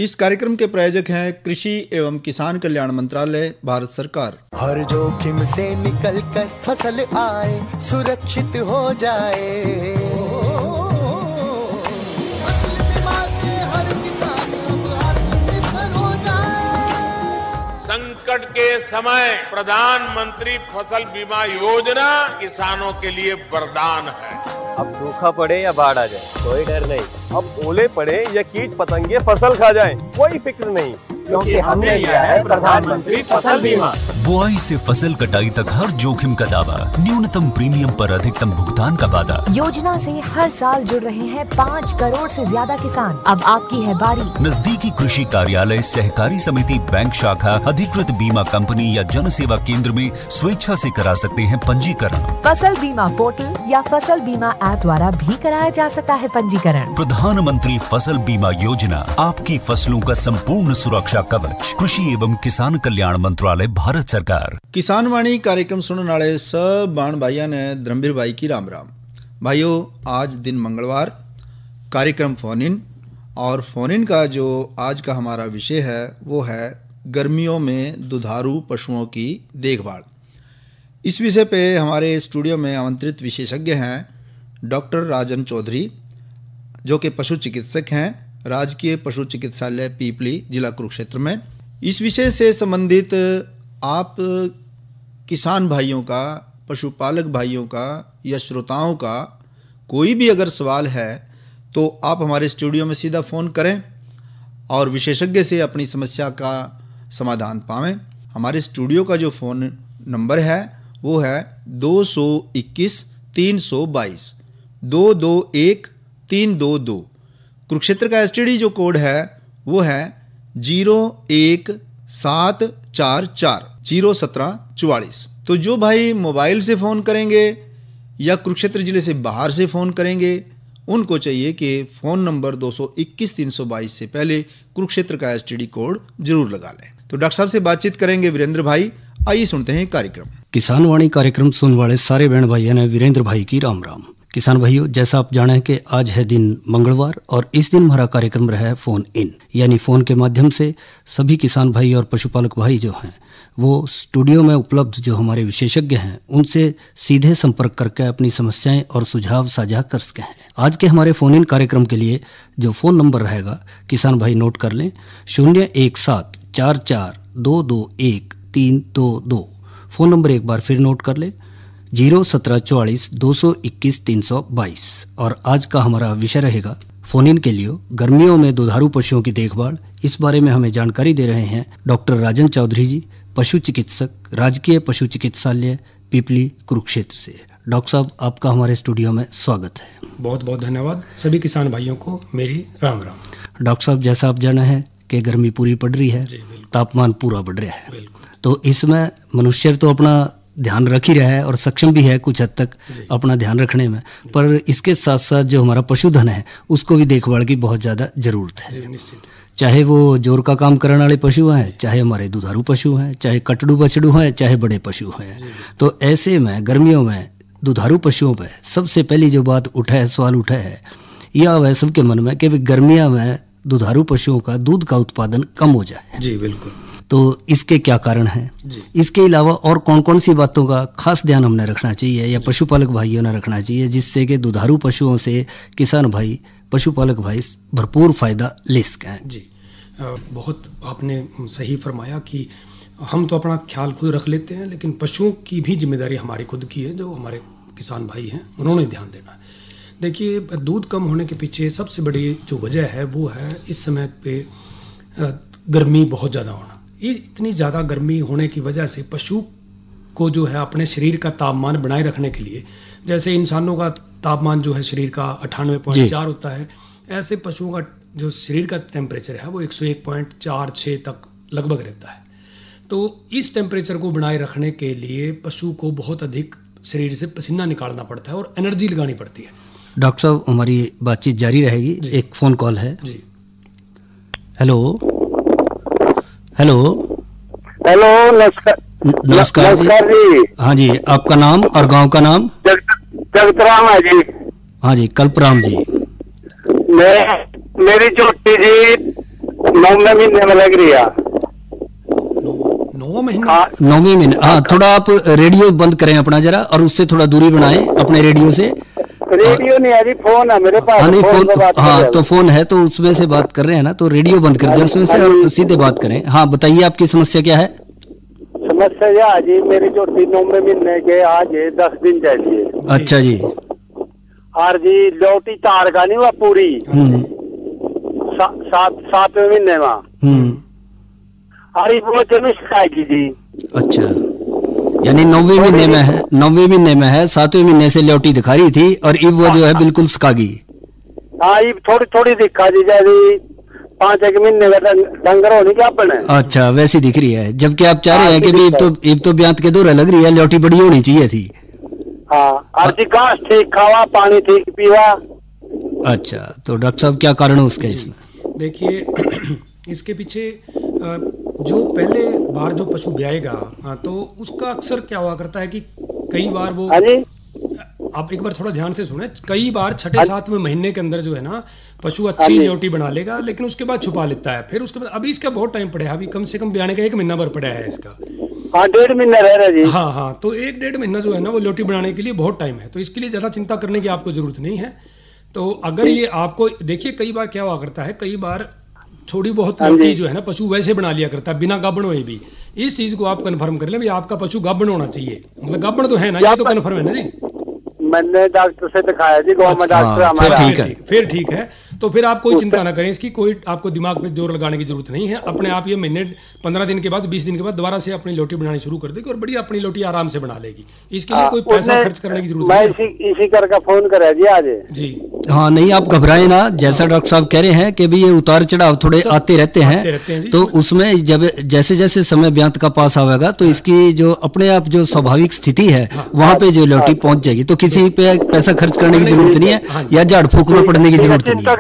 इस कार्यक्रम के प्रायोजक हैं कृषि एवं किसान कल्याण मंत्रालय, भारत सरकार। हर जोखिम से निकल कर फसल आए, सुरक्षित हो जाए, फसल बीमा से हर किसान अब आत्मनिर्भर हो जाए। संकट के समय प्रधानमंत्री फसल बीमा योजना किसानों के लिए वरदान है। अब सूखा पड़े या बाढ़ आ जाए कोई डर नहीं, अब ओले पड़े या कीट पतंगे फसल खा जाए कोई फिक्र नहीं, क्योंकि हमने लिया है प्रधानमंत्री फसल बीमा। बुआई से फसल कटाई तक हर जोखिम का दावा, न्यूनतम प्रीमियम पर अधिकतम भुगतान का वादा। योजना से हर साल जुड़ रहे हैं 5 करोड़ से ज्यादा किसान। अब आपकी है बारी। नजदीकी कृषि कार्यालय, सहकारी समिति, बैंक शाखा, अधिकृत बीमा कंपनी या जन सेवा केंद्र में स्वेच्छा से करा सकते हैं पंजीकरण। फसल बीमा पोर्टल या फसल बीमा ऐप द्वारा भी कराया जा सकता है पंजीकरण। प्रधानमंत्री फसल बीमा योजना, आपकी फसलों का संपूर्ण सुरक्षा कवच। कृषि एवं किसान कल्याण मंत्रालय, भारत सरकार। किसान वाणी कार्यक्रम सुनने वाले सब बाण भाइयों ने धर्मवीर भाई की राम राम। भाइयों, आज दिन मंगलवार, कार्यक्रम फोन इन, और फोन इन का जो आज का हमारा विषय है वो है गर्मियों में दुधारू पशुओं की देखभाल। इस विषय पे हमारे स्टूडियो में आमंत्रित विशेषज्ञ हैं डॉक्टर राजन चौधरी, जो कि पशु चिकित्सक हैं, राजकीय पशु चिकित्सालय पीपली, जिला कुरुक्षेत्र में। इस विषय से संबंधित आप किसान भाइयों का, पशुपालक भाइयों का या श्रोताओं का कोई भी अगर सवाल है तो आप हमारे स्टूडियो में सीधा फ़ोन करें और विशेषज्ञ से अपनी समस्या का समाधान पावें। हमारे स्टूडियो का जो फ़ोन नंबर है वो है 221 322 221 322। कुरुक्षेत्र का एसटीडी जो कोड है वो है 01744 01744। तो जो भाई मोबाइल से फ़ोन करेंगे या कुरुक्षेत्र जिले से बाहर से फ़ोन करेंगे, उनको चाहिए कि फ़ोन नंबर 221 322 से पहले कुरुक्षेत्र का एसटीडी कोड जरूर लगा लें। तो डॉक्टर साहब से बातचीत करेंगे वीरेंद्र भाई। आइए सुनते हैं कार्यक्रम। किसान वाणी कार्यक्रम सुनने वाले सारे बहन भाइयों ने वीरेंद्र भाई की राम राम। किसान भाइयों, जैसा आप जाने कि आज है दिन मंगलवार और इस दिन हमारा कार्यक्रम रहा है फोन इन, यानी फोन के माध्यम से सभी किसान भाई और पशुपालक भाई जो हैं वो स्टूडियो में उपलब्ध जो हमारे विशेषज्ञ हैं उनसे सीधे संपर्क करके अपनी समस्याएं और सुझाव साझा कर सके हैं। आज के हमारे फोन इन कार्यक्रम के लिए जो फ़ोन नंबर रहेगा किसान भाई नोट कर लें, 01744221322। फ़ोन नंबर एक बार फिर नोट कर लें, 01744 221 322। और आज का हमारा विषय रहेगा फोन इन के लिए गर्मियों में दुधारू पशुओं की देखभाल। इस बारे में हमें जानकारी दे रहे हैं डॉक्टर राजन चौधरी जी, पशु चिकित्सक, राजकीय पशु चिकित्सालय पीपली, कुरुक्षेत्र से। डॉक्टर साहब, आपका हमारे स्टूडियो में स्वागत है। बहुत बहुत धन्यवाद। सभी किसान भाइयों को मेरी राम राम। डॉक्टर साहब, जैसा आप जाना है कि गर्मी पूरी पड़ रही है, तापमान पूरा बढ़ रहा है, तो इसमें मनुष्य तो अपना ध्यान रख ही रहा है और सक्षम भी है कुछ हद तक अपना ध्यान रखने में, पर इसके साथ साथ जो हमारा पशुधन है उसको भी देखभाल की बहुत ज़्यादा ज़रूरत है। चाहे वो जोर का काम करने वाले पशु हैं, चाहे हमारे दुधारू पशु हैं, चाहे कटड़ू बछड़ू हैं, चाहे बड़े पशु हैं। तो ऐसे में गर्मियों में दुधारू पशुओं पर सबसे पहली जो बात सवाल उठा है यह वह सबके मन में कि गर्मियों में दुधारू पशुओं का दूध का उत्पादन कम हो जाए। जी बिल्कुल। तो इसके क्या कारण हैं? इसके अलावा और कौन कौन सी बातों का खास ध्यान हमने रखना चाहिए या पशुपालक भाइयों ने रखना चाहिए जिससे कि दुधारू पशुओं से किसान भाई, पशुपालक भाई भरपूर फायदा ले सकें? जी, बहुत आपने सही फरमाया कि हम तो अपना ख्याल खुद रख लेते हैं, लेकिन पशुओं की भी जिम्मेदारी हमारी खुद की है। जो हमारे किसान भाई हैं उन्होंने ध्यान देना है। देखिए, दूध कम होने के पीछे सबसे बड़ी जो वजह है वो है इस समय पे गर्मी बहुत ज़्यादा होना। ये इतनी ज़्यादा गर्मी होने की वजह से पशु को जो है अपने शरीर का तापमान बनाए रखने के लिए, जैसे इंसानों का तापमान जो है शरीर का 98.4 होता है, ऐसे पशुओं का जो शरीर का टेम्परेचर है वो 101.46 तक लगभग रहता है। तो इस टेम्परेचर को बनाए रखने के लिए पशु को बहुत अधिक शरीर से पसीना निकालना पड़ता है और एनर्जी लगानी पड़ती है। डॉक्टर साहब, हमारी बातचीत जारी रहेगी। एक फ़ोन कॉल है। जी, हेलो हेलो हेलो, नमस्कार जी। हाँ जी, आपका नाम और गांव का नाम? जगतराम है जी। हाँ जी, कल्पराम जी। मेरी छोटी जी 9वें महीने में लग रही है। 9 महीना? हाँ 9वें महीने। हाँ, थोड़ा आप रेडियो बंद करें अपना जरा, और उससे थोड़ा दूरी बनाएं अपने रेडियो से। रेडियो नहीं है जी, फोन है मेरे पास। हाँ नहीं, फोन पे फोन, बात कर हाँ रहे तो हैं। फोन है तो उसमें से बात कर रहे हैं ना, तो रेडियो बंद कर दें उसमें से और सीधे बात करें। हाँ बताइए, आपकी समस्या क्या है? समस्या यह है जी, मेरी जो 9वें महीने के आज 10 दिन चाहिए। अच्छा जी। और जी लौटी तार का नहीं हुआ पूरी 7वें महीने में। अरे वो जमीन खाएगी जी। अच्छा, यानी 9वें महीने में है, 9वें महीने में है, 7वें महीने से ल्योटी दिखा रही थी और अब वो जो है बिल्कुल सकागी। हाँ ये थोड़ी थोड़ी दिखा जी, जैसे 5 महीने का डंगर होने क्या अपने। अच्छा, वैसी दिख रही है, जबकि आप चाह रहे हैं कि भी अब तो ब्यांत के दौरे लग रही है, ल्योटी बड़ी होनी चाहिए थी। हाँ और जी घास ठीक खावा, पानी ठीक पीवा। अच्छा, तो डॉक्टर साहब क्या कारण है उसका इसमें? देखिए इसके पीछे जो पहले बार जो पशु ब्याएगा तो उसका अक्सर क्या हुआ करता है कि कई बार वो, आप एक बार थोड़ा ध्यान से सुने, कई बार 6-7वें महीने के अंदर जो है ना पशु अच्छी ल्योटी बना लेगा, लेकिन उसके बाद छुपा लेता है। फिर उसके बाद अभी इसका बहुत टाइम पड़ा है, अभी कम से कम ब्याने का 1 महीना भर पड़ा है इसका। हाँ 1.5 महीना रह रहा जी। हाँ तो 1-1.5 महीना जो है ना वो ल्योटी बनाने के लिए बहुत टाइम है, तो इसके लिए ज्यादा चिंता करने की आपको जरूरत नहीं है। तो अगर ये आपको देखिए, कई बार क्या हुआ करता है, कई बार थोड़ी बहुत ल्योटी जो है ना पशु वैसे बना लिया करता है बिना गाभण हुए भी। इस चीज को आप कंफर्म कर लें भाई, आपका पशु गाभण होना चाहिए, मतलब गाभण तो है ना, ये तो कंफर्म है ना जी। मैंने डॉक्टर से दिखाया जी, गवर्नमेंट डॉक्टर हमारा। फिर ठीक है, तो फिर आप कोई चिंता ना करें इसकी, कोई आपको दिमाग पे जोर लगाने की जरूरत नहीं है। अपने आप ये महीने 15 दिन के बाद 20 दिन के बाद दोबारा से अपनी लोटी बनानी शुरू कर देगी और बड़ी अपनी लोटी आराम से बना लेगी। इसके लिए कोई पैसा खर्च करने की जरूरत नहीं है। इसी करके फोन करा जी आज जी। हाँ नहीं, आप घबराएं ना, जैसा डॉक्टर साहब कह रहे हैं कि भी ये उतार चढ़ाव थोड़े आते रहते हैं, तो उसमें जब जैसे जैसे समय ब्यांत का पास आवेगा तो इसकी जो अपने आप जो स्वाभाविक स्थिति है वहां पे जो ल्योटी पहुंच जाएगी, तो किसी पे पैसा खर्च करने की जरूरत नहीं है या झाड़ फूक में पड़ने की जरूरत नहीं है।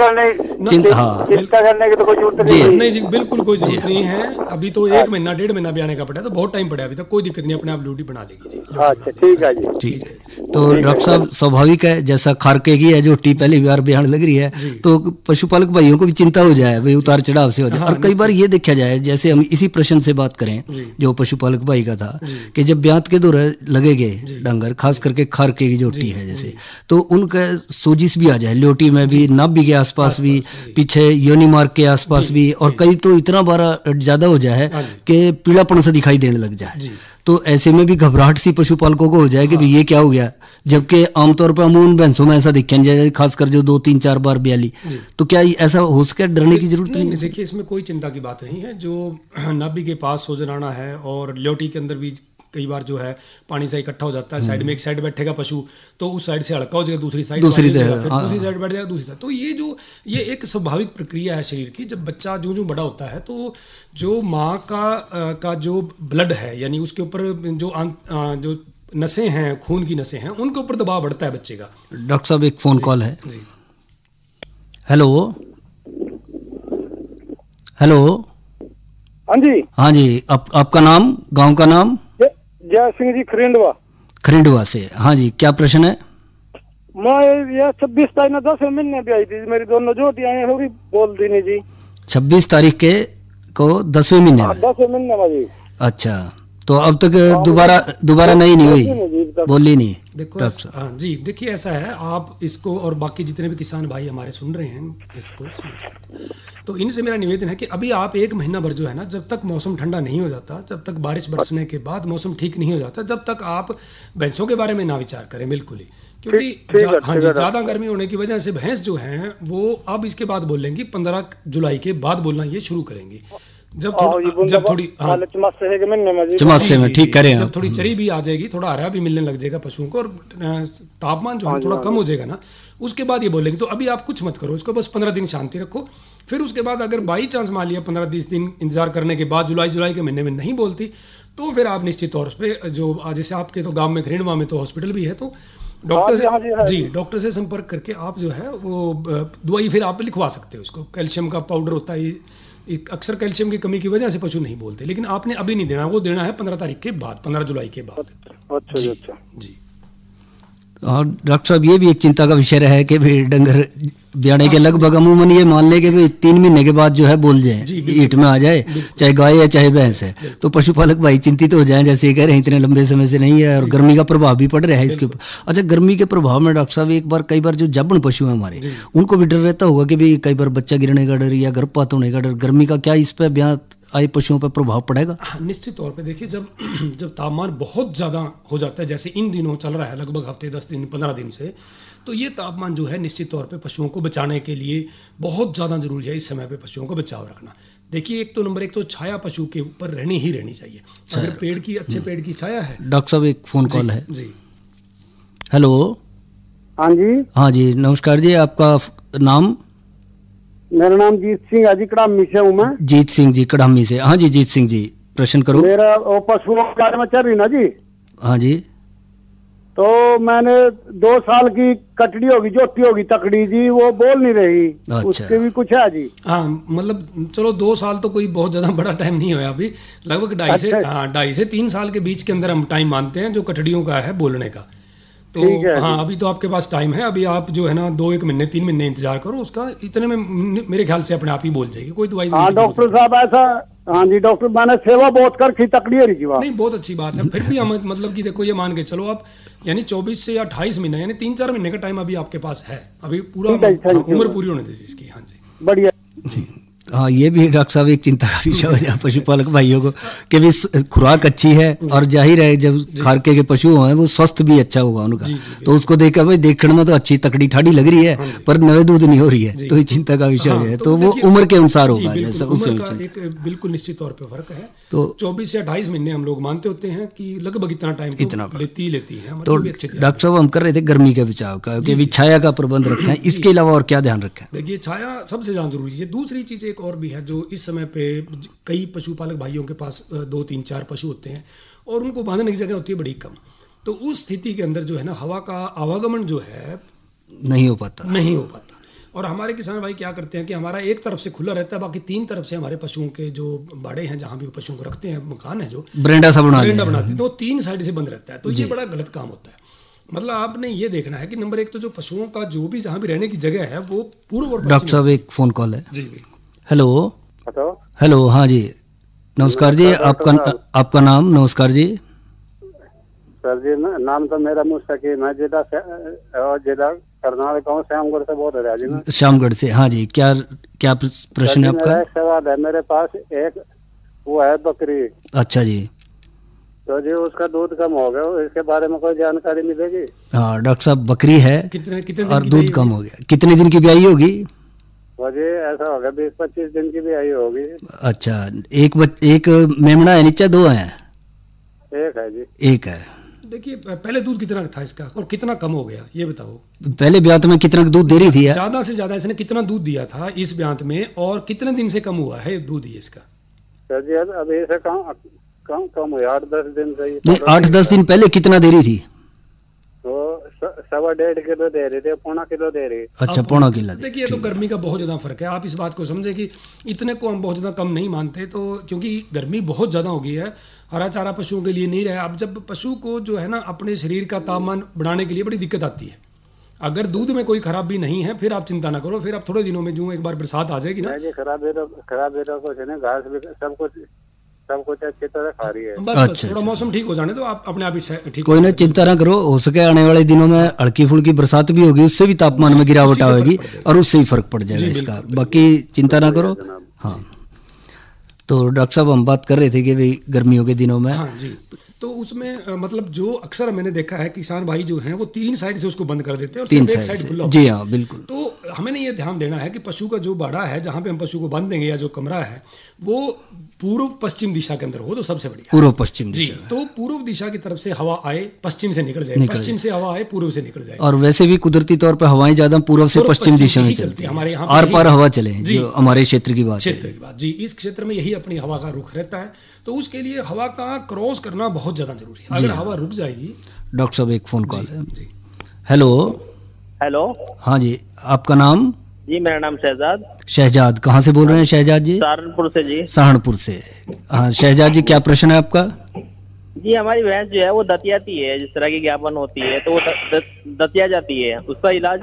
हाँ चिंता करने की तो कोई जरूरत नहीं जी, बिल्कुल कोई जरूरत नहीं है। अभी तो 1 महीना 1.5 महीना ब्याने का पड़ा है, तो बहुत टाइम पड़ा है, अभी तक कोई दिक्कत नहीं, अपने आप ल्योटी बना लेगी जी। अच्छा ठीक है जी। ठीक है, तो डॉक्टर साहब स्वाभाविक है, जैसा खारके की है जो टी पहली बार ब्यान लग रही है, तो पशुपालक भाइयों को भी चिंता हो जाए, भाई उतार चढ़ाव से हो जाए। और कई बार ये देखा जाए, जैसे हम इसी प्रश्न से बात करें जो पशुपालक भाई का था, कि जब ब्यांत के दौरे लगेगे डंगर, खास करके खारके की जो टी है जैसे, तो उनका सोजिश भी आ जाए, ल्योटी में भी, नाभि के आसपास भी, पीछे योनि मार्ग के आसपास भी, और कई तो इतना बार ज्यादा हो जाए कि पीलापन सा दिखाई देने लग जाए। तो ऐसे में भी घबराहट सी पशुपालकों को हो जाए कि ये क्या हो गया, जबकि आमतौर पर अमूमन भैंसों में ऐसा दिखा जाए, खासकर जो 2-3-4 बार ब्याली, तो क्या ऐसा हो सके, डरने की जरूरत नहीं है? देखिए इसमें कोई चिंता की बात नहीं है। जो नाभि के पास सोजन आना है और ल्योटी के अंदर भी कई बार जो है पानी से इकट्ठा हो जाता है, साइड में एक साइड बैठेगा पशु तो उस साइड से हल्का हो जाएगा, दूसरी साइड दूसरी साइड बैठ जाएगा दूसरी साइड। तो ये एक स्वाभाविक प्रक्रिया है शरीर की। जब बच्चा जो बड़ा होता है तो जो माँ का जो ब्लड है, यानी उसके ऊपर जो नसें हैं, खून की नसें हैं, उनके ऊपर दबाव बढ़ता है बच्चे का। डॉक्टर साहब एक फोन कॉल है। Hello hello. हाँ जी। हाँ जी, आपका नाम, गांव का नाम? जय सिंह जी, खरिंडवा से। हाँ जी, क्या प्रश्न है? मैं ये 26 तारीख में 10 महीने भी आई थी, मेरी दोनों जोटियां होगी बोल दी नहीं जी। 26 तारीख के को 10वें महीने में? 10वें महीने में जी। अच्छा, तो अब तक दोबारा नहीं हुई, बोली नहीं? देखो हाँ जी, देखिए ऐसा है, आप इसको और बाकी जितने भी किसान भाई हमारे सुन रहे हैं इसको तो इनसे मेरा निवेदन है कि अभी आप 1 महीना भर जो है ना, जब तक मौसम ठंडा नहीं हो जाता, जब तक बारिश बरसने के बाद मौसम ठीक नहीं हो जाता, जब तक आप भैंसों के बारे में ना विचार करें बिल्कुल ही, क्योंकि हाँ जी ज़्यादा गर्मी होने की वजह से भैंस जो हैं वो अब इसके बाद बोलेंगी, 15 जुलाई के बाद बोलना ये शुरू करेंगे। जब थोड़ी चमासे में ठीक करें, जब थोड़ी चरी भी आ जाएगी, थोड़ा हरा भी मिलने लग जाएगा पशुओं को और तापमान जो है थोड़ा कम हो जाएगा ना, उसके बाद ये बोलेंगे। तो अभी आप कुछ मत करो, इसको बस 15 दिन शांति रखो। फिर उसके बाद अगर बाई चांस मान लिया 15-20 दिन इंतजार करने के बाद जुलाई के महीने में नहीं बोलती, तो फिर आप निश्चित तौर पे जो जैसे आपके तो गांव में खरिंडवा में तो हॉस्पिटल भी है, तो डॉक्टर से जी डॉक्टर से संपर्क करके आप जो है वो दवाई फिर आप लिखवा सकते हो। उसको कैल्शियम का पाउडर होता है, अक्सर कैल्शियम की कमी की वजह से पशु नहीं बोलते, लेकिन आपने अभी नहीं देना, वो देना है 15 तारीख के बाद, 15 जुलाई के बाद। अच्छा जी। और डॉक्टर साहब ये भी एक चिंता का विषय रहा है कि भाई डंगर ब्याणे के लगभग अमूमन ये मान ले कि भाई 3 महीने के बाद जो है बोल जाए, ईट में आ जाए, चाहे गाय है चाहे भैंस है, तो पशुपालक भाई चिंतित हो जाएं, जैसे कह रहे हैं इतने लंबे समय से नहीं है और गर्मी का प्रभाव भी पड़ रहा है इसके ऊपर। अच्छा, गर्मी के प्रभाव में डॉक्टर साहब एक बार कई बार जो जबन पशु है हमारे, उनको भी डर रहता होगा कि भाई कई बार बच्चा गिरने का डर या गर्भपात होने का डर, गर्मी का क्या इस पर ब्याह आए पशुओं पर प्रभाव पड़ेगा? निश्चित तौर पे देखिए, जब तापमान बहुत ज़्यादा हो जाता है, जैसे इन दिनों चल रहा है लगभग हफ्ते 10 दिन 15 दिन से, तो ये तापमान जो है निश्चित तौर पे पशुओं को बचाने के लिए बहुत ज़्यादा जरूरी है इस समय पे पशुओं को बचाव रखना। देखिए, एक तो छाया पशु के ऊपर रहनी ही रहनी चाहिए। अगर पेड़ की अच्छे पेड़ की छाया है। डॉक्टर साहब एक फ़ोन कॉल है जी। हेलो। हाँ जी। हाँ जी, नमस्कार जी, आपका नाम? मेरा नाम जीत सिंह है जी, कड़ामी से हूँ मैं। जीत सिंह जी, कड़ामी से। हाँ जी जीत सिंह जी, प्रश्न करो। मेरा वो पशुओं के बारे में चल रही ना जी। हाँ जी। तो मैंने 2 साल की कटड़ी होगी, जोटी होगी तकड़ी जी, वो बोल नहीं रही। अच्छा। उसके भी कुछ है जी? हाँ, मतलब चलो 2 साल तो कोई बहुत ज़्यादा बड़ा टाइम नहीं होया अभी, लगभग 2.5 से 3 साल के बीच के अंदर हम टाइम मानते हैं जो कटड़ियों का है बोलने का। तो हाँ, अभी तो आपके पास टाइम है, अभी आप जो है ना 2-1 महीने 3 महीने इंतजार करो उसका, इतने में मेरे ख्याल से अपने आप ही बोल जाएगी, कोई दवाई। हाँ डॉक्टर साहब ऐसा, हाँ जी डॉक्टर, मैंने सेवा बहुत कर खी तकड़ी है जी। नहीं, बहुत अच्छी बात है। फिर भी हम मतलब कि देखो, ये मान के चलो आप, यानी 24 से या 28 महीने, यानी 3-4 महीने का टाइम अभी आपके पास है, अभी पूरा उम्र पूरी होने दीजिए इसकी। हाँ जी, बढ़िया जी। हाँ, ये भी डॉक्टर साहब एक चिंता का विषय हो जाए पशुपालक भाइयों को कि भी खुराक अच्छी है और जाहिर है जब खारके के पशु हैं वो स्वस्थ भी अच्छा होगा उनका, तो उसको देखकर भाई देखने में तो अच्छी तकड़ी ठाड़ी लग रही है पर नए दूध नहीं हो रही है, तो ये चिंता का विषय है। तो वो उम्र के अनुसार होगा, जैसा उससे एक बिल्कुल निश्चित तौर पर फर्क है। तो 24 से 28 महीने हम लोग मानते होते हैं कि लगभग इतना टाइम लेती है। तो डॉक्टर साहब हम कर रहे थे गर्मी के बचाव का कि छाया का प्रबंध रखें, इसके अलावा और क्या ध्यान रखें? देखिए, छाया सबसे ज्यादा जरूरी है। दूसरी चीज एक और भी है जो इस समय पे कई पशुपालक भाइयों के पास 2-3-4 पशु होते हैं और उनको बांधने की जगह होती है बड़ी कम, तो उस स्थिति के अंदर जो है ना हवा का आवागमन जो है नहीं हो पाता। और हमारे किसान भाई क्या करते हैं कि हमारा एक तरफ से खुला रहता है, बाकी 3 तरफ से हमारे पशुओं के जो बाड़े हैं, जहाँ भी पशुओं को रखते हैं, मकान है जो बरेंडा सा बनाते हैं, तो 3 साइड से बंद रहता है। तो ये बड़ा गलत काम होता है। मतलब आपने ये देखना है कि नंबर 1 तो जो पशुओं का जो भी जहाँ भी रहने की जगह है वो पूर्व और। डॉक्टर साहब एक फोन कॉल है जी, बिल्कुल। हेलो। हेलो, हाँ जी, नमस्कार जी, आपका नाम? नमस्कार जी सर जी, नाम तो मेरा मुस्तकीम है, जिला करनाल गाँव श्यामगढ़ से बोल रहे हैं जी। श्यामगढ़ से, हाँ जी, क्या प्रश्न है आपका? एक सवाल है मेरे पास, एक वो है बकरी। अच्छा जी। तो जी उसका दूध कम हो गया, इसके बारे में कोई जानकारी मिलेगी? हाँ डॉक्टर साहब, बकरी है कितने और दूध कम हो गया, कितने दिन की ब्याई होगी? जी ऐसा होगा 20-25 दिन की ब्याई होगी। अच्छा, एक मेमना है नीचे, 2 हैं? एक है जी। एक है। देखिए, पहले दूध कितना था इसका और कितना कम हो गया ये बताओ। पहले ब्यात में कितना दूध दे रही थी? ज्यादा से ज्यादा इसने कितना दूध दिया था इस ब्यात में और कितने दिन से कम हुआ है दूध ये इसका? सर जी अब ऐसे कम हुआ 8-10 दिन से। नहीं, 8-10 दिन पहले कितना दे रही थी? तो 1.25 किलो दे रही थी, 1.25 किलो दे रही। अच्छा, 1.25 किलो। देखिए, तो गर्मी का बहुत ज्यादा फर्क है। आप इस बात को समझे कि इतने को हम बहुत ज्यादा कम नहीं मानते, तो क्योंकि गर्मी बहुत ज्यादा हो गई है, हरा चारा पशुओं के लिए नहीं रहा। अब जब पशु को जो है ना अपने शरीर का तापमान बढ़ाने के लिए बड़ी दिक्कत आती है। अगर दूध में कोई खराबी नहीं है फिर आप चिंता ना करो, फिर आप थोड़े दिनों में जो एक बार बरसात आ जाएगी ना, खराब कुछ नहीं, घास भी सब कुछ अच्छी तरह खा रही है। बस थोड़ा मौसम ठीक हो जाने तो आप अपने आप ही ठीक। कोई ना, चिंता ना करो, हो सके आने वाले दिनों में हल्की फुल्की बरसात भी होगी, उससे भी तापमान में गिरावट आएगी और उससे ही फर्क पड़ जाएगा इसका। बाकी चिंता ना करो। हाँ, तो डॉक्टर साहब हम बात कर रहे थे कि भाई गर्मियों के दिनों में। हाँ जी, तो उसमें मतलब जो अक्सर मैंने देखा है किसान भाई जो हैं वो 3 साइड से उसको बंद कर देते हैं और सिर्फ एक साइड खुला। जी हाँ, बिल्कुल। तो हमें ये ध्यान देना है कि पशु का जो बाड़ा है, जहाँ पे हम पशु को बांध देंगे या जो कमरा है, वो पूर्व पश्चिम दिशा के अंदर हो तो सबसे बढ़िया। पूर्व पश्चिम दिशा। तो पूर्व दिशा की तरफ से हवा आए, पश्चिम से निकल जाए, पश्चिम से हवा आए, पूर्व से निकल जाए। और वैसे भी कुदरती तौर पर हवाएं ज्यादा पूर्व से पश्चिम दिशा में चलती है, हमारे यहाँ आर पार हवा चले, जो हमारे क्षेत्र की बात जी। इस क्षेत्र में यही अपनी हवा का रुख रहता है, तो उसके लिए हवा का क्रॉस करना बहुत ज्यादा जरूरी है। अगर हवा रुक जाएगी। डॉक्टर साहब एक फोन कॉल है। हेलो। हाँ जी, आपका नाम? जी मेरा नाम शहजाद। शहजाद, कहाँ से बोल रहे हैं शहजाद जी? सहारनपुर से जी। सहारनपुर से। हाँ शहजाद जी, क्या प्रश्न है आपका? जी हमारी भैंस जो है वो दतियाती है, जिस तरह की ज्ञापन होती है तो वो दतिया जाती है, उसका इलाज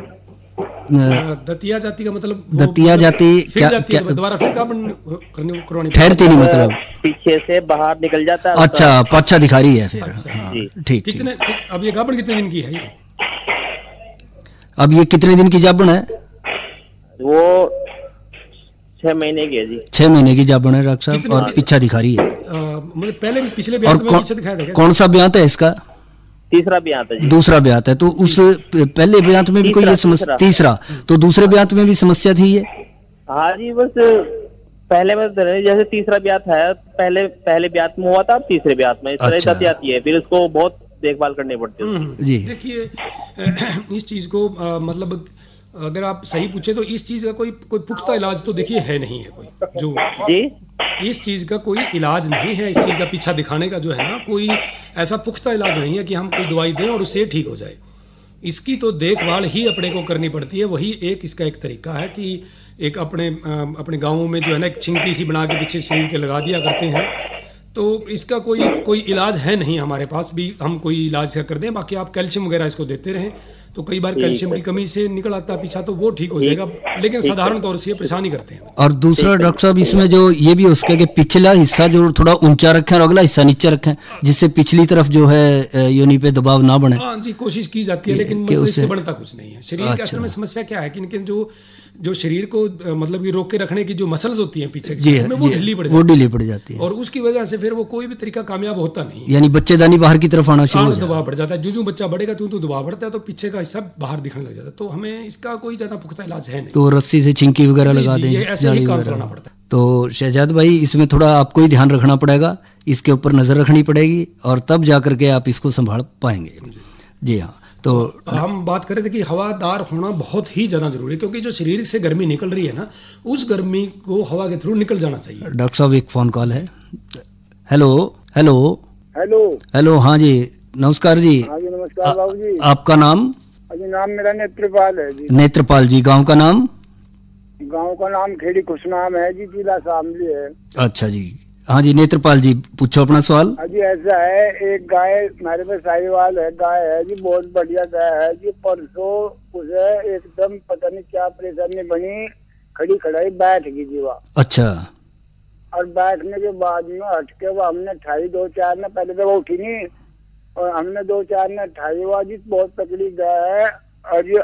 दतिया जाति का मतलब दतिया जाति क्या दोबारा फिर करवानी ठहरती नहीं, मतलब पीछे से बाहर निकल जाता है। अच्छा, पाछा दिखा रही है फिर। अच्छा, ठीक। कितने अब ये गाभण कितने दिन की है ये? अब ये कितने दिन की जाबन है? वो 6 महीने की है जी। 6 महीने की जाबन है डॉक्टर साहब, और पीछा दिखा रही है। मतलब पहले पिछले ब्यात में पीछे दिखाया था क्या? कौन सा ब्यात है इसका? तीसरा ब्यात है जी। दूसरा ब्यात है, तो उस पहले ब्यात में भी कोई ये समस्या? तीसरा, तो दूसरे ब्यात में भी समस्या थी ये? हाँ जी, बस पहले में जैसे तीसरा ब्यात है, पहले ब्यात में हुआ था, अब तीसरे ब्यात में इस तरह दतियाती है, फिर उसको बहुत देखभाल करनी पड़ती है जी। देखिए इस चीज को मतलब अगर आप सही पूछे तो इस चीज का कोई पुख्ता इलाज तो देखिए है नहीं है कोई जो जी, इस चीज का कोई इलाज नहीं है। इस चीज का पीछा दिखाने का जो है ना, कोई ऐसा पुख्ता इलाज नहीं है कि हम कोई दवाई दें और उससे ठीक हो जाए। इसकी तो देखभाल ही अपने को करनी पड़ती है। वही एक इसका एक तरीका है कि एक अपने गाँवों में जो है ना एक छिंकी सी बना के पीछे शरीर के लगा दिया करते हैं, तो इसका कोई इलाज है नहीं हमारे पास भी हम कोई इलाज कर दें। बाकी आप कैल्शियम वगैरह इसको देते रहें तो कई बार कैल्शियम की कमी से निकल आता है पीछा, तो वो ठीक हो जाएगा, लेकिन साधारण तौर से ये परेशानी करते हैं। और दूसरा डॉक्टर साहब इसमें जो ये भी उसका कि पिछला हिस्सा जो थोड़ा ऊंचा रखें और अगला हिस्सा नीचे रखें, जिससे पिछली तरफ जो है योनि पे दबाव ना बने। हाँ जी, कोशिश की जाती है, लेकिन मतलब इससे बनता कुछ नहीं है। शरीर के असल में समस्या क्या है कि जो शरीर को मतलब ये रोक के रखने की जो मसल्स होती हैं पीछे वो ढीली पड़ जाती है, और उसकी वजह से फिर वो कोई भी तरीका कामयाब होता नहीं, यानी बच्चेदानी बाहर की तरफ आना शुरू हो जाता है, दबाव बढ़ जाता है। जो बच्चा बढ़ेगा तो दबाव बढ़ता है, तो पीछे का हिस्सा बाहर दिखने लग जाता है। तो हमें इसका कोई ज्यादा पुख्ता इलाज है नहीं, तो रस्सी से छिंकी वगैरह लगा दें, ऐसे ही काम चलाना पड़ता है। तो शहजाद भाई इसमें थोड़ा आपको ही ध्यान रखना पड़ेगा, इसके ऊपर नजर रखनी पड़ेगी, और तब जाकर के आप इसको संभाल पाएंगे। जी हाँ, तो हम बात कर रहे थे कि हवादार होना बहुत ही ज़्यादा जरूरी है, क्योंकि जो शरीर से गर्मी निकल रही है ना, उस गर्मी को हवा के थ्रू निकल जाना चाहिए। डॉक्टर साहब एक फोन कॉल है। हेलो हेलो हेलो हेलो, हाँ जी नमस्कार जी। हाँ जी नमस्कार बाबू जी। आपका नाम? जी नाम मेरा नेत्रपाल है जी। नेत्रपाल जी, गांव का नाम? गांव का नाम खेड़ी खुशनाम है जी, जिला शामली है। अच्छा जी, हाँ जी नेत्रपाल जी पूछो अपना सवाल। जी ऐसा है, एक गाय हमारे पास साहिवाल है, गाय है जी, बहुत बढ़िया गाय है जी। परसों उसे एकदम पता नहीं क्या परेशानी बनी, खड़ी खड़ाई बैठ गई जी वह। अच्छा। और बैठने के बाद में हट के वो हमने ठाई 2-4 ने, पहले तो वो उठी नहीं, और हमने 2-4 ने ठाई हुआ जी, बहुत तकड़ी गाय है, और ये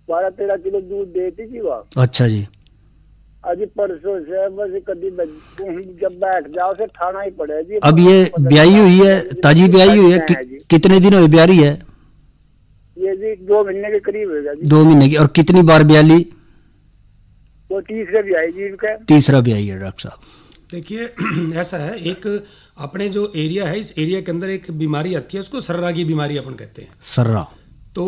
12-13 किलो दूध देती थी वह। अच्छा जी। अभी परसों से बस कभी जब बैठ जाओ से ठाना ही पड़े जी। अब ये ब्याही हुई है, ताजी ब्याही हुई है, कितने दिन हुए ब्याही है? ये जी 2 महीने के करीब होगा जी। 2 महीने की। और कितनी बार ब्याली? वो तीसरे ब्याही जी का। तीसरा ब्याही है डॉक्टर साहब। देखिए ऐसा है, एक अपने जो एरिया है, इस एरिया के अंदर एक बीमारी आती है, उसको सर्रा की बीमारी अपन कहते हैं। सर्रा? तो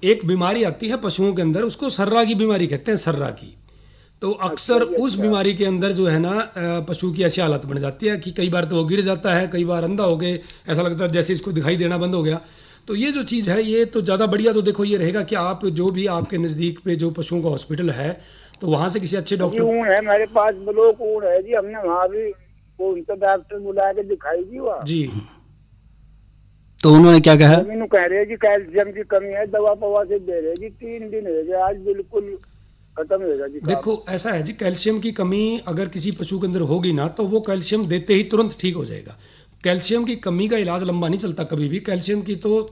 एक बीमारी आती है पशुओं के अंदर, उसको सर्रा की बीमारी कहते हैं, सर्रा की। तो अक्सर उस बीमारी के अंदर जो है ना पशु की ऐसी हालत बन जाती है कि कई बार तो वो गिर जाता है, कई बार अंधा हो गए, ऐसा लगता है जैसे इसको दिखाई देना बंद हो गया। तो ये जो चीज़ है, ये तो ज़्यादा बढ़िया तो देखो ये रहेगा कि आप जो भी आपके नज़दीक पे जो पशुओं का हॉस्पिटल है, तो वहाँ से किसी अच्छे डॉक्टर है हमारे पास, ब्लॉक ऊन है जी, हमने वहाँ भी उनका डॉक्टर बुला के दिखाई दी वहाँ जी। तो उन्होंने क्या कहा? कह रहे जी कैल्शियम की कमी है, दवा पवा से दे रहे जी, 3 दिन हो गए, आज बिल्कुल खत्म होगा जी। देखो ऐसा है जी, कैल्शियम की कमी अगर किसी पशु के अंदर होगी ना, तो वो कैल्शियम देते ही तुरंत ठीक हो जाएगा। कैल्शियम की कमी का इलाज लंबा नहीं चलता कभी भी। कैल्शियम की तो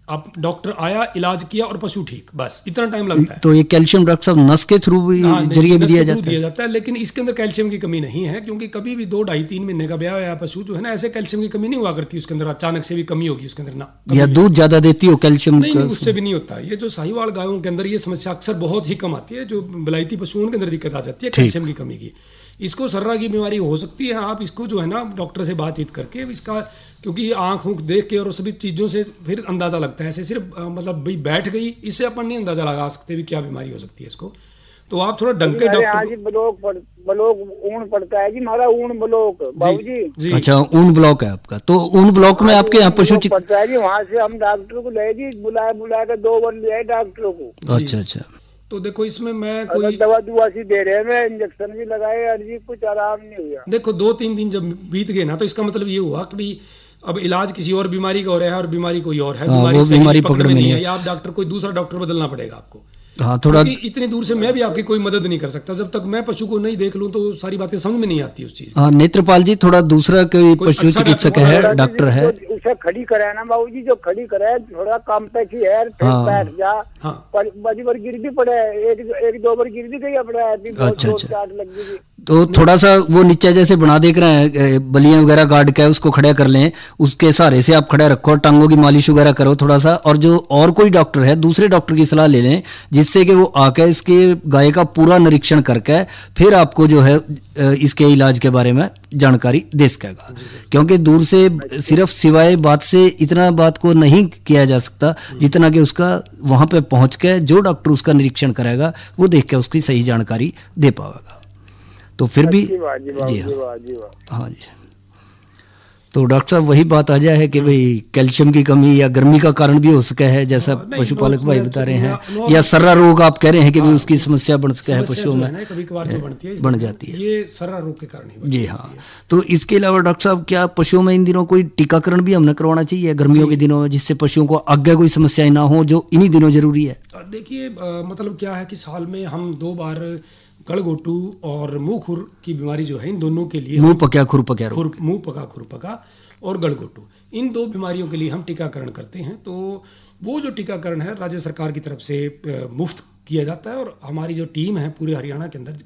आप डॉक्टर आया, इलाज किया और पशु ठीक, बस इतना टाइम लगता है। तो ये कैल्शियम डॉक्टर साहब नस के थ्रू जरिए भी दिया जाता है, लेकिन इसके अंदर कैल्शियम की कमी नहीं है, क्योंकि कभी भी 2, 2.5, 3 महीने का ब्याह या पशु जो है ना, ऐसे कैल्शियम की कमी नहीं हुआ करती उसके अंदर, अचानक से भी कमी होगी उसके अंदर ना। या दूध ज्यादा देती हो कैल्शियम? नहीं, उससे भी नहीं होता। ये जो साहिवाल गायों के अंदर ये समस्या अक्सर बहुत ही कम आती है, जो बलायती पशुओं के अंदर दिक्कत आ जाती है कैल्शियम की कमी की। इसको सर्रा की बीमारी हो सकती है। आप इसको जो है ना डॉक्टर से बातचीत करके इसका, क्योंकि आँख ऊँख देख के और सभी चीज़ों से फिर अंदाज़ा लगता है, ऐसे सिर्फ मतलब भाई बैठ गई इससे अपन नहीं अंदाज़ा लगा सकते भी क्या बीमारी हो सकती है इसको। तो आप थोड़ा ढंग के डॉक्टर ब्लॉक ऊन पड़ता है जी, हमारा ऊन ब्लॉक बाबूजी। अच्छा, ऊन ब्लॉक है आपका? तो ऊन ब्लॉक में आपके यहाँ पशु पड़ता है जी, वहाँ से हम डॉक्टर को ले जी, बुला के 2 बार ले आए डॉक्टर को। अच्छा अच्छा। तो देखो इसमें मैं कोई दवा सी दे रहे हैं, मैं इंजेक्शन भी लगाए, अर्जी कुछ आराम नहीं हुआ। देखो 2-3 दिन जब बीत गए ना, तो इसका मतलब ये हुआ कि अब इलाज किसी और बीमारी का हो रहा है और बीमारी कोई और है, वो बीमारी पकड़ में नहीं है, या आप डॉक्टर कोई दूसरा डॉक्टर बदलना पड़ेगा आपको। हाँ, थोड़ा इतनी दूर से मैं भी आपकी कोई मदद नहीं कर सकता, जब तक मैं पशु को नहीं देख लूं तो सारी बातें समझ में नहीं आती उस चीज। हाँ, नेत्रपाल जी, थोड़ा दूसरा कोई पशु चिकित्सक है, डॉक्टर है, उसे खड़ी कराया ना बाबू जी, जो खड़ी कराया थोड़ा काम पे की है, बैठ जा, बड़ी बार गिर भी पड़े, एक दो बार गिर भी गई अपने, अच्छा, चोट लग गई। तो थोड़ा सा वो नीचे जैसे बना देख रहे हैं, बलियां वगैरह गार्ड का है, उसको खड़ा कर लें, उसके सहारे से आप खड़ा रखो, टांगों की मालिश वगैरह करो थोड़ा सा, और जो और कोई डॉक्टर है दूसरे डॉक्टर की सलाह ले लें, जिससे कि वो आकर इसके गाय का पूरा निरीक्षण करके फिर आपको जो है इसके इलाज के बारे में जानकारी दे सकेगा। क्योंकि दूर से सिर्फ सिवाय बात से इतना बात को नहीं किया जा सकता जितना कि उसका वहां पे पहुंच के जो डॉक्टर उसका निरीक्षण करेगा वो देख के उसकी सही जानकारी दे पाएगा। तो फिर भी जी हाँ जी, तो डॉक्टर साहब वही बात आ जाए है कि भाई कैल्शियम की कमी या गर्मी का कारण भी हो सका है, जैसा पशुपालक भाई बता रहे हैं, या सर्रा रोग आप कह रहे हैं कि भाई उसकी समस्या बन सका है पशुओं में, कभी-कभार तो बनती है, बन जाती है, ये सर्रा रोग के कारण ही। जी हाँ। तो इसके अलावा डॉक्टर साहब क्या पशुओं में इन दिनों कोई टीकाकरण भी हमने करवाना चाहिए गर्मियों के दिनों में, जिससे पशुओं को आगे कोई समस्याएं ना हो, जो इन्हीं दिनों जरूरी है? देखिए मतलब क्या है कि साल में हम 2 बार गलघोटू और मुंह खुर की बीमारी जो है, इन दोनों के लिए मुंह पका खुर पका मुंह पका खुर पका और गलघोटू, इन 2 बीमारियों के लिए हम टीकाकरण करते हैं। तो वो जो टीकाकरण है राज्य सरकार की तरफ से मुफ्त किया जाता है, और हमारी जो टीम है पूरे हरियाणा के अंदर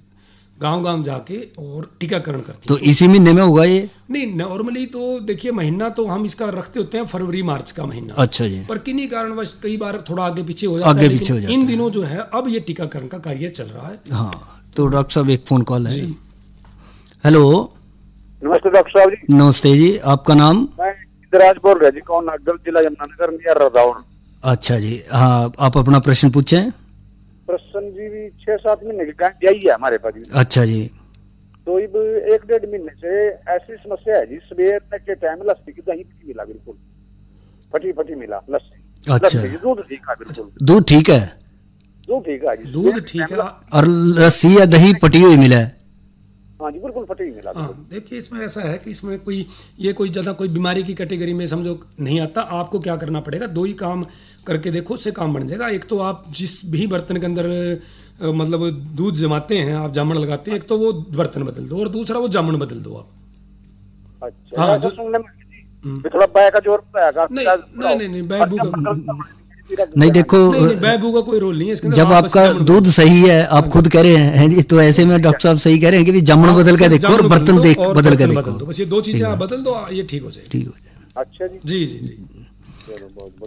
गांव-गांव जाके और टीकाकरण करते हैं। तो इसी महीने में होगा ये? नहीं, नॉर्मली तो देखिए महीना तो हम इसका रखते होते हैं फरवरी मार्च का महीना। अच्छा जी। पर किन्हीं कारणवश कई बार थोड़ा आगे पीछे हो जाता है, लेकिन इन दिनों जो है अब ये टीकाकरण का कार्य चल रहा है। हाँ, तो डॉक्टर साहब एक फोन कॉल है। हेलो, नमस्ते डॉक्टर साहब जी। नमस्ते जी, आपका नाम? मैं सिद्धराज बोल रहा जी, कौन नागल, जिला यमुनानगर, नियर रदौड़। अच्छा जी, हाँ, आप अपना प्रश्न पूछें। प्रश्न जी भी 6-7 महीने की गाय ब्याई है हमारे पास। अच्छा जी। तो अब 1-1.5 महीने से ऐसी समस्या है जी, सवेर के टाइम लस्सी की दही मिला, बिल्कुल फटी मिला लस्सी। अच्छा, दूध ठीक है, बिल्कुल दूध ठीक है, दूध ठीक है जी, दूध ठीक है, और लस्सी या दही पटी हुई मिला है? हाँ जी, बिल्कुल फटी मिला। देखिए इसमें ऐसा है कि इसमें कोई ज्यादा कोई बीमारी की कैटेगरी में समझो नहीं आता। आपको क्या करना पड़ेगा, 2 ही काम करके देखो, उससे काम बन जाएगा। एक तो आप जिस भी बर्तन के अंदर मतलब दूध जमाते हैं, आप जामन लगाते हैं, एक तो वो बर्तन बदल दो, और दूसरा वो जामन बदल दो आप। अच्छा, हाँ, जो थोड़ा बैग का जोर नहीं बैबू नहीं, देखो बैबू का कोई रोल नहीं है इसके अंदर। जब आपका दूध सही है, आप खुद कह रहे हैं जी, तो ऐसे में डॉक्टर साहब सही कह रहे हैं कि जामन बदल के देखो और बर्तन बदल के देखो, बस ये 2 चीजें आप बदल दो, ये ठीक हो जाएगी। ठीक हो जाए। अच्छा जी, जी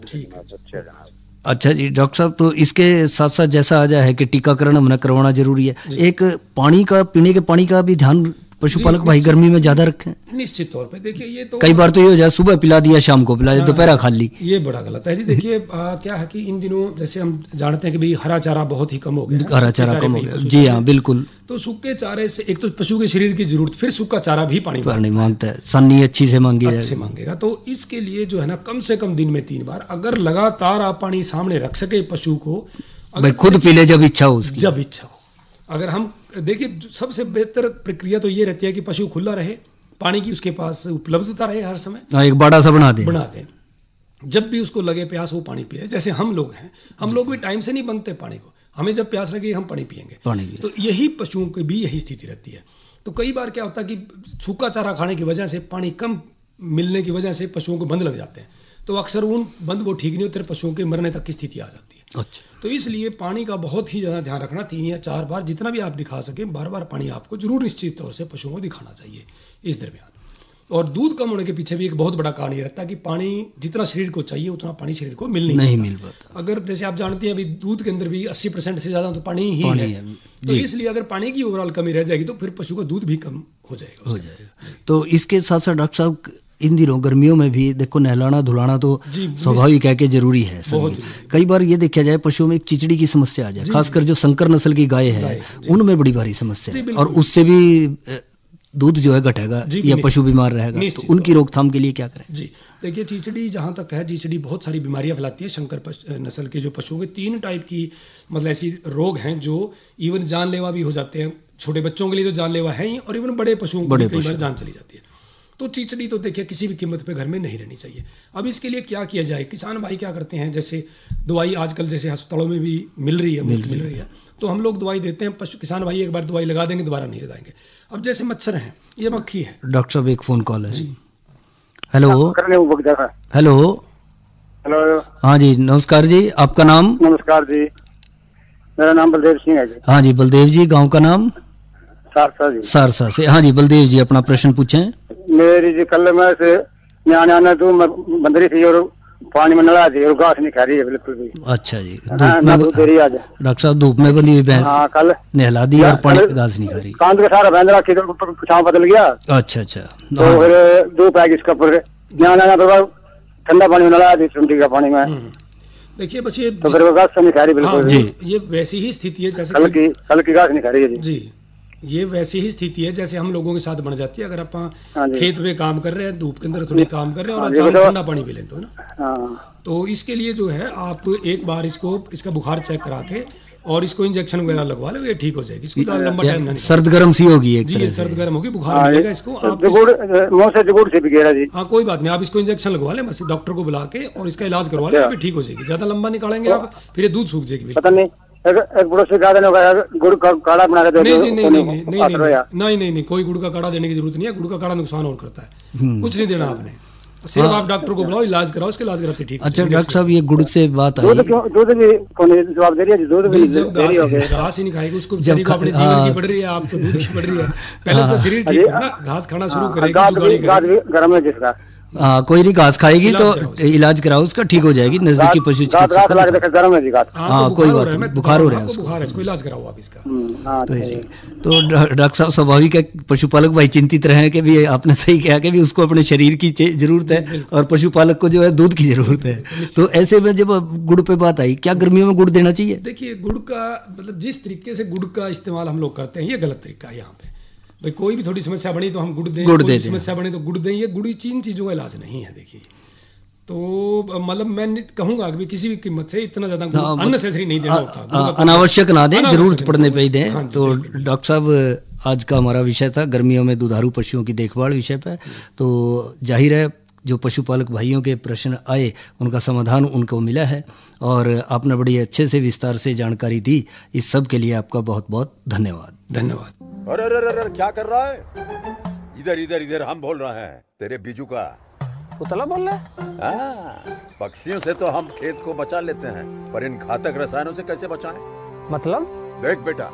ठीक है, अच्छा जी डॉक्टर साहब, तो इसके साथ साथ जैसा आ जाए है कि टीकाकरण हमने करवाना जरूरी है, एक पानी का, पीने के पानी का भी ध्यान पशुपालक भाई गर्मी में ज्यादा रखें। निश्चित तौर पे देखिए, ये तो कई बार तो ये हो जाए सुबह पिला दिया, शाम को पिला दिया, दोपहर खाली, ये बड़ा गलत है जी। देखिए क्या है कि इन दिनों जैसे हम जानते हैं कि भाई हरा चारा बहुत ही कम हो गया, हरा चारा कम हो गया, जी हाँ बिल्कुल। तो सूखे चारे से एक तो पशु के शरीर की जरूरत, फिर सूखा चारा भी पानी मांगता है, सन्नी अच्छी से मांगेगा। तो इसके लिए जो है ना, कम से कम दिन में 3 बार अगर लगातार आप पानी सामने रख सके पशु को, भाई खुद पी ले जब इच्छा हो उसकी, जब इच्छा हो। अगर हम देखिए सबसे बेहतर प्रक्रिया तो ये रहती है कि पशु खुला रहे, पानी की उसके पास उपलब्धता रहे हर समय, एक बड़ा सा बना दे, जब भी उसको लगे प्यास वो पानी पिए। जैसे हम लोग हैं, हम लोग भी टाइम से नहीं बनते पानी को, हमें जब प्यास लगे हम पानी पिएंगे। तो यही पशुओं की भी यही स्थिति रहती है। तो कई बार क्या होता है कि सूखा चारा खाने की वजह से, पानी कम मिलने की वजह से पशुओं को बंद लग जाते हैं, तो अक्सर उन बंद वो ठीक नहीं होते, पशुओं के मरने तक की स्थिति आ जाती है। अच्छा, तो इसलिए पानी का बहुत ही ज़्यादा ध्यान रखना, 3 या 4 बार जितना भी आप दिखा सकें, बार पानी आपको जरूर निश्चित तौर से पशुओं को दिखाना चाहिए इस दरमियान। और दूध कम होने के पीछे भी एक बहुत बड़ा कारण ये रहता है कि पानी जितना शरीर को चाहिए उतना पानी शरीर को नहीं मिल पाता। अगर जैसे आप जानते हैं अभी दूध के अंदर भी 80% से ज़्यादा तो पानी ही है। तो इसलिए अगर पानी की ओवरऑल कमी रह जाएगी तो फिर पशु का दूध भी कम हो जाएगा। तो इसके साथ साथ डॉक्टर साहब इन दिनों गर्मियों में भी देखो नहलाना धुलाना तो स्वाभाविक है कि जरूरी है। कई बार ये देखा जाए पशुओं में एक चिचड़ी की समस्या आ जाए, खासकर जो संकर नस्ल की गाय है उनमें बड़ी भारी समस्या है, और उससे भी दूध जो है घटेगा या पशु बीमार रहेगा। तो उनकी रोकथाम के लिए क्या करें? जी देखिए, चिचड़ी जहाँ तक है, चिचड़ी बहुत सारी बीमारियां फैलाती है। शंकर नस्ल के जो पशुओं के 3 टाइप की मतलब ऐसी रोग हैं जो इवन जानलेवा भी हो जाते हैं। छोटे बच्चों के लिए तो जानलेवा है ही, और इवन बड़े पशुओं को कई बार जान चली जाती है। तो चिचड़ी तो देखिए किसी भी कीमत पे घर में नहीं रहनी चाहिए। अब इसके लिए क्या किया जाए, किसान भाई क्या करते हैं, जैसे दवाई आजकल जैसे अस्पतालों में भी मिल रही है, मुफ्त मिल रही है, तो हम लोग दवाई देते हैं, पशु किसान भाई एक बार दवाई लगा देंगे, दोबारा नहीं लगाएंगे। अब जैसे मच्छर हैं, ये मक्खी है। डॉक्टर साहब एक फ़ोन कॉल है। हेलो हेलो हेलो, हाँ जी नमस्कार जी, आपका नाम? नमस्कार जी, मेरा नाम बलदेव सिंह है जी। हाँ जी बलदेव जी, गांव का नाम? सारसा जी। सारसा से। हाँ जी बलदेव जी, अपना प्रश्न पूछें। मेरी जी कल मैं से न्याना तो बंदरी थी और पानी में नला दी और घास नहीं खा रही है बिल्कुल भी। अच्छा जी, धूप में डॉक्टर साहब धूप में बंधी हुई भैंस कल नहला दी और पानी घास नहीं खा रही। कांद का सारा बंद रखी तो छाव बदल गया। अच्छा अच्छा, तो फिर 2 पैक इसका पर न्याना ठंडा पानी में नला दी, चुंटी का पानी में। देखिए बस ये तो फिर घास नहीं खा रही बिल्कुल जी। ये वैसी ही स्थिति है जैसे कल की घास नहीं खा रही है जी। ये वैसी ही स्थिति है जैसे हम लोगों के साथ बन जाती है, अगर आप खेत में काम कर रहे हैं, धूप के अंदर थोड़ी काम कर रहे हैं और अचानक ठंडा पानी पी लें तो ना, तो इसके लिए जो है आप एक बार इसका बुखार चेक करा के और इसको इंजेक्शन वगैरह लगवा लो, ये ठीक हो जाएगी। इसको लंबा टाइम नहीं, सर्द गर्म सी होगी एक तरह से। सर्द गर्म होगी, बुखार मिलेगा इसको। आप जुगुड़ से भी गया जी। हाँ कोई बात नहीं, आप इसको इंजेक्शन लगवा लें, बस डॉक्टर को बुला के और इसका इलाज करवा लें, ठीक हो जाएगी। ज्यादा लंबा निकालेंगे आप फिर ये दूध सूख जाएगी। पता नहीं एक गुड़ से गुड़ का काढ़ा बना के नहीं, कोई गुड़ का काढ़ा देने की जरूरत नहीं है। गुड़ का काढ़ा नुकसान और करता है, कुछ नहीं देना आपने, सिर्फ आप डॉक्टर को बुलाओ, इलाज कराओ, उसके इलाज कराते ठीक। अच्छा डॉक्टर साहब, ये गुड़ से बात आई, दूध भी कौन जवाब दे रही है? दूध भी घास ही नहीं खाएगी, उसको बेचारी को अपने जीवन की पड़ रही है, आपको दूध की पड़ रही है। पहले उसका शरीर ठीक है ना, घास खाना शुरू करेगी, गर्म है जिसका। हाँ कोई नहीं, घास खाएगी तो इलाज कराओ उसका, ठीक हो जाएगी। नजदीकी पशु चिकित्सक। हाँ कोई बात नहीं, बुखार हो रहा है उसको, इलाज कराओ आप इसका। तो डॉक्टर साहब स्वाभाविक है, पशुपालक भाई चिंतित रहे कि भी आपने सही कहा कि भी उसको अपने शरीर की जरूरत है और पशुपालक को जो है दूध की जरूरत है। तो ऐसे में जब गुड़ पे बात आई, क्या गर्मियों में गुड़ देना चाहिए? देखिए गुड़ का मतलब जिस तरीके से गुड़ का इस्तेमाल हम लोग करते हैं, ये गलत तरीका है। यहाँ पे भाई कोई भी थोड़ी समस्या बनी तो हम गुड़ दें, कोई समस्या बनी तो गुड़ दें, ये गुड़ चीन चीज़ों का इलाज नहीं है। देखिए तो मतलब मैं कहूँगा कि किसी भी कीमत से इतना ज़्यादा अननेसेसरी नहीं देना होता, अनावश्यक ना दें, जरूरत पड़ने पे ही दें। तो डॉक्टर साहब आज का हमारा विषय था गर्मियों में दुधारू पशुओं की देखभाल विषय पर। तो जाहिर है जो पशुपालक भाइयों के प्रश्न आए उनका समाधान उनको मिला है और आपने बड़ी अच्छे से विस्तार से जानकारी दी। इस सब के लिए आपका बहुत बहुत धन्यवाद। धन्यवाद। अरे अरे अरे क्या कर रहा है? इधर इधर इधर हम बोल रहे हैं तेरे बीजू का। उतला बोल रहा है? पक्षियों से तो हम खेत को बचा लेते हैं, पर इन घातक रसायनों से कैसे बचाएं? मतलब? देख बेटा,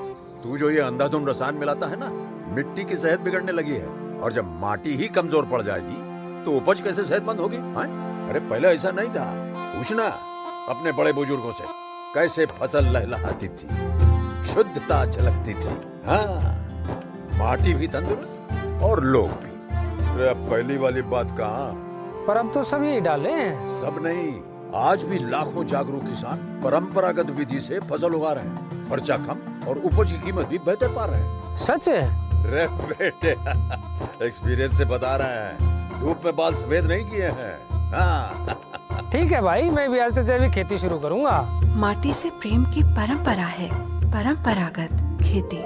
तू जो ये अंधाधुंध रसायन मिलाता है ना, मिट्टी की सेहत बिगड़ने लगी है और जब माटी ही कमजोर पड़ जाएगी तो उपज कैसे सेहतमंद होगी? अरे पहले ऐसा नहीं था, पूछना अपने बड़े बुजुर्गों से, कैसे फसल लहलहाती थी, शुद्धता झलकती थी। हाँ, माटी भी तंदुरुस्त और लोग भी। अरे अब पहली वाली बात कहाँ? पर अब तो सब यही डाले हैं। सब नहीं, आज भी लाखों जागरूक किसान परंपरागत विधि से फसल उगा रहे हैं, खर्चा कम और उपज की कीमत भी बेहतर पा रहे हैं। सच है? रे बेटे एक्सपीरियंस से बता रहे हैं, धूप में बाल सफेद नहीं किए हैं। हाँ। ठीक है भाई, मैं भी आज से जैविक खेती शुरू करूंगा। माटी से प्रेम की परंपरा है, परंपरागत खेती।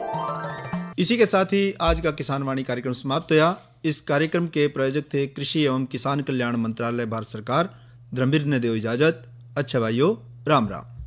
इसी के साथ ही आज का किसान वाणी कार्यक्रम समाप्त हुआ। इस कार्यक्रम के प्रायोजक थे कृषि एवं किसान कल्याण मंत्रालय, भारत सरकार। धर्मवीर ने दो इजाजत। अच्छा भाइयों, राम राम।